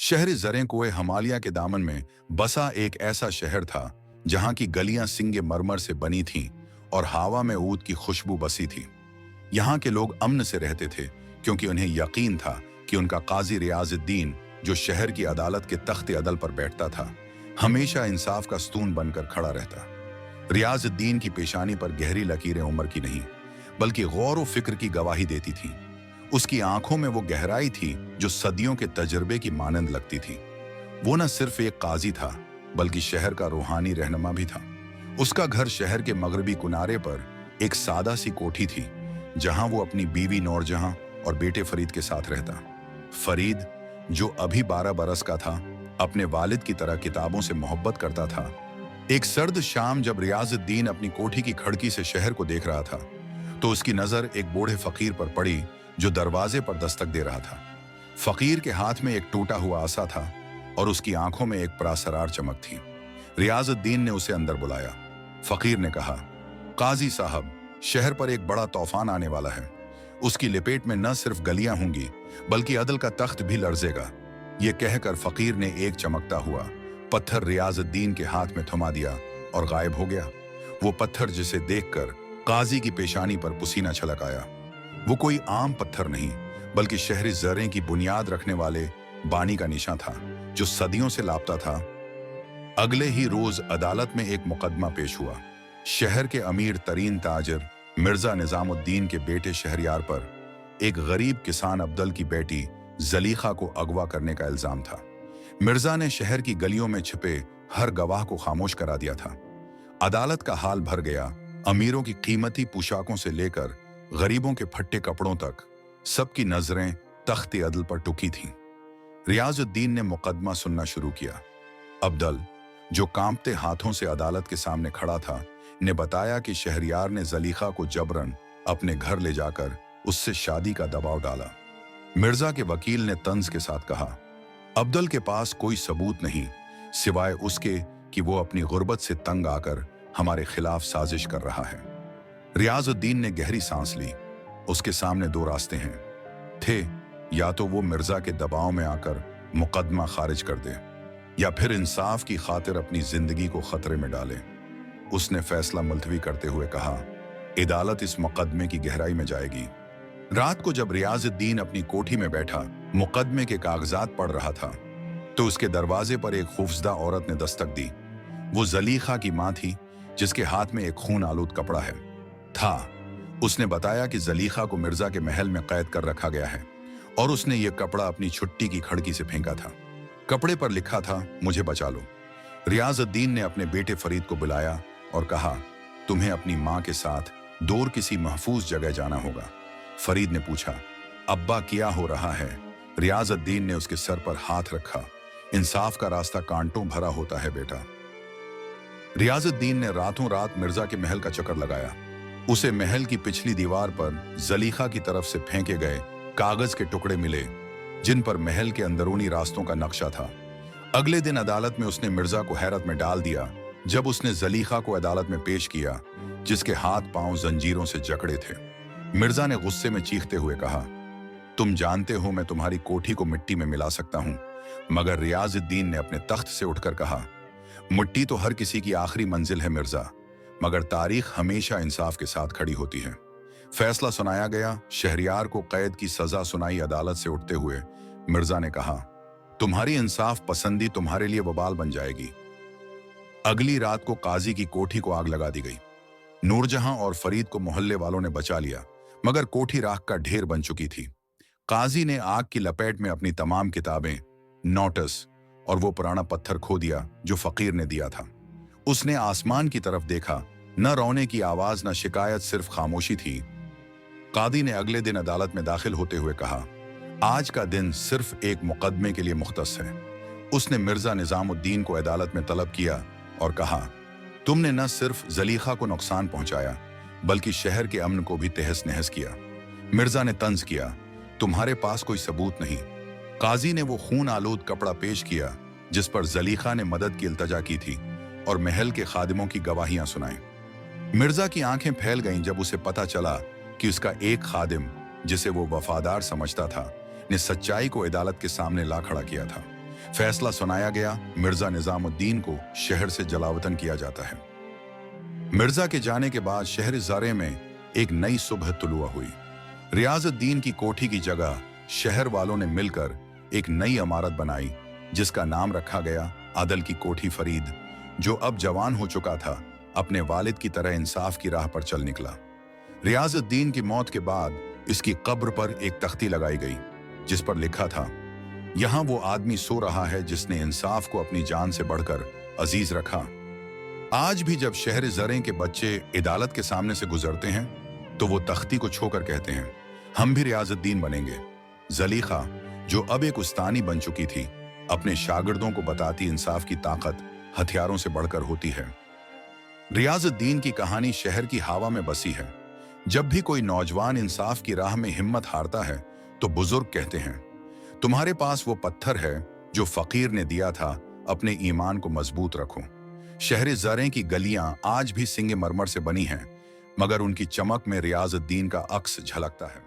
शहर ज़रें कुए हिमालय के दामन में बसा एक ऐसा शहर था जहां की गलियां सिंगे मरमर से बनी थीं और हवा में ऊद की खुशबू बसी थी। यहाँ के लोग अमन से रहते थे क्योंकि उन्हें यकीन था कि उनका काजी रियाजुद्दीन, जो शहर की अदालत के तख्ते अदल पर बैठता था, हमेशा इंसाफ का स्तून बनकर खड़ा रहता। रियाजुद्दीन की पेशानी पर गहरी लकीरें उम्र की नहीं बल्कि गौर व फिक्र की गवाही देती थीं। उसकी आंखों में वो गहराई थी जो सदियों के तजुर्बे की मानंद लगती थी। वो न सिर्फ एक काजी था बल्कि शहर का रूहानी रहनुमा भी था। उसका घर शहर के मगरबी किनारे पर एक सादा सी कोठी थी जहां वो अपनी बीवी नूरजहां और बेटे फरीद के साथ रहता। फरीद, जो अभी 12 बरस का था, अपने वालिद की तरह किताबों से मोहब्बत करता था। एक सर्द शाम जब रियाजुद्दीन अपनी कोठी की खिड़की से शहर को देख रहा था तो उसकी नजर एक बूढ़े फकीर पर पड़ी जो दरवाजे पर दस्तक दे रहा था। फकीर के हाथ में एक टूटा हुआ आसा था और उसकी आंखों में एक परासरार चमक थी। रियाजुद्दीन ने उसे अंदर बुलाया। फकीर ने कहा, काजी साहब, शहर पर एक बड़ा तूफान आने वाला है। उसकी लपेट में न सिर्फ गलियां होंगी बल्कि अदल का तख्त भी लर्जेगा। ये कहकर फकीर ने एक चमकता हुआ पत्थर रियाजुद्दीन के हाथ में थमा दिया और गायब हो गया। वो पत्थर जिसे देखकर काजी की पेशानी पर पसीना छलक आया। वो कोई आम पत्थर नहीं बल्कि शहरी ज़रें की बुनियाद रखने वाले बानी का निशान था जो सदियों से लापता था। अगले ही रोज अदालत में एक मुकदमा पेश हुआ। शहर के अमीर तरीन ताजिर मिर्जा निजामुद्दीन के बेटे शहरयार पर एक गरीब किसान अब्दुल की बेटी जलीखा को अगवा करने का इल्जाम था। मिर्जा ने शहर की गलियों में छिपे हर गवाह को खामोश करा दिया था। अदालत का हाल भर गया। अमीरों की कीमती पोशाकों से लेकर गरीबों के फट्टे कपड़ों तक सबकी नजरें तख्ते अदल पर टुकी थीं। रियाजुद्दीन ने मुकदमा सुनना शुरू किया। अब्दुल, जो कांपते हाथों से अदालत के सामने खड़ा था, ने बताया कि शहरयार ने जलीखा को जबरन अपने घर ले जाकर उससे शादी का दबाव डाला। मिर्जा के वकील ने तंज के साथ कहा, अब्दुल के पास कोई सबूत नहीं सिवाय उसके कि वो अपनी गुर्बत से तंग आकर हमारे खिलाफ साजिश कर रहा है। रियाजुद्दीन ने गहरी सांस ली। उसके सामने दो रास्ते हैं थे, या तो वो मिर्जा के दबाव में आकर मुकदमा खारिज कर दे या फिर इंसाफ की खातिर अपनी जिंदगी को खतरे में डाले। उसने फैसला मुलतवी करते हुए कहा, अदालत इस मुकदमे की गहराई में जाएगी। रात को जब रियाजुद्दीन अपनी कोठी में बैठा मुकदमे के कागजात पढ़ रहा था तो उसके दरवाजे पर एक खौफजदा औरत ने दस्तक दी। वो जलीखा की मां थी जिसके हाथ में एक खून आलूद कपड़ा था। उसने बताया कि जलीखा को मिर्जा के महल में कैद कर रखा गया है और उसने ये कपड़ा अपनी छुट्टी की खिड़की से फेंका था। कपड़े पर लिखा था, मुझे बचा लो। रियाजुद्दीन ने अपने बेटे फरीद को बुलाया और कहा, तुम्हें अपनी मां के साथ दूर किसी महफूज जगह जाना होगा। फरीद ने पूछा, अब्बा क्या हो रहा है? रियाजुद्दीन ने उसके सर पर हाथ रखा। इंसाफ का रास्ता कांटों भरा होता है बेटा। रियाजुद्दीन ने रातों रात मिर्जा के महल का चक्कर लगाया। उसे महल की पिछली दीवार पर जलीखा की तरफ से फेंके गए कागज के टुकड़े मिले जिन पर महल के अंदरूनी रास्तों का नक्शा था। अगले दिन अदालत में उसने मिर्जा को हैरत में डाल दिया जब उसने जलीखा को अदालत में पेश किया जिसके हाथ पांव जंजीरों से जकड़े थे। मिर्जा ने गुस्से में चीखते हुए कहा, तुम जानते हो मैं तुम्हारी कोठी को मिट्टी में मिला सकता हूं। मगर रियाजुद्दीन ने अपने तख्त से उठकर कहा, मिट्टी तो हर किसी की आखिरी मंजिल है मिर्जा, मगर तारीख हमेशा इंसाफ के साथ खड़ी होती है। फैसला सुनाया गया। शहरयार को कैद की सजा सुनाई। अदालत से उठते हुए मिर्जा ने कहा, तुम्हारी इंसाफ पसंदी तुम्हारे लिए वबाल बन जाएगी। अगली रात को काजी की कोठी को आग लगा दी गई। नूरजहां और फरीद को मोहल्ले वालों ने बचा लिया मगर कोठी राख का ढेर बन चुकी थी। काजी ने आग की लपेट में अपनी तमाम किताबें, नोटिस और वो पुराना पत्थर खो दिया जो फकीर ने दिया था। उसने आसमान की तरफ देखा। न रोने की आवाज न शिकायत, सिर्फ खामोशी थी। कादी ने अगले दिन अदालत में दाखिल होते हुए कहा, आज का दिन सिर्फ एक मुकदमे के लिए मुख्तस है। उसने मिर्जा निजामुद्दीन को अदालत में तलब किया और कहा, तुमने न सिर्फ जलीखा को नुकसान पहुंचाया बल्कि शहर के अमन को भी तहस नहस किया। मिर्जा ने तंज किया, तुम्हारे पास कोई सबूत नहीं। काजी ने वो खून आलूद कपड़ा पेश किया जिस पर जलीखा ने मदद की इल्तजा की थी और महल के खादिमों की गवाहियां सुनाई। मिर्जा की आंखें फैल गईं जब उसे पता चला कि उसका एक खादिम, जिसे वो वफादार समझता था, ने सच्चाई को अदालत के सामने ला खड़ा किया था। फैसला सुनाया गया, मिर्जा निजामुद्दीन को शहर से जलावतन किया जाता है। मिर्जा के जाने के बाद शहर ज़रे में एक नई सुबह तुलुआ हुई। रियाजुद्दीन की कोठी की जगह शहर वालों ने मिलकर एक नई इमारत बनाई, जिसका नाम रखा गया आदल की कोठी फरीद, जो अब जवान हो चुका था, अपने वालिद की तरह इंसाफ की राह पर चल निकला। रियाजुद्दीन की मौत के बाद इसकी कब्र पर एक तख्ती लगाई गई, जिस पर लिखा था, यहाँ वो आदमी सो रहा है जिसने इंसाफ को अपनी जान से बढ़कर अजीज रखा। आज भी जब शहर ज़रे के बच्चे अदालत के सामने से गुजरते हैं तो वो तख्ती को छोकर कहते हैं, हम भी रियाजुद्दीन बनेंगे। जलीखा, जो अब एक उस्तानी बन चुकी थी, अपने शागिर्दों को बताती इंसाफ की ताकत हथियारों से बढ़कर होती है। रियाजुद्दीन की कहानी शहर की हवा में बसी है। जब भी कोई नौजवान इंसाफ की राह में हिम्मत हारता है तो बुजुर्ग कहते हैं, तुम्हारे पास वो पत्थर है जो फकीर ने दिया था, अपने ईमान को मजबूत रखो। शहर ज़रे की गलियां आज भी सिंगे मरमर से बनी हैं, मगर उनकी चमक में रियाजुद्दीन का अक्स झलकता है।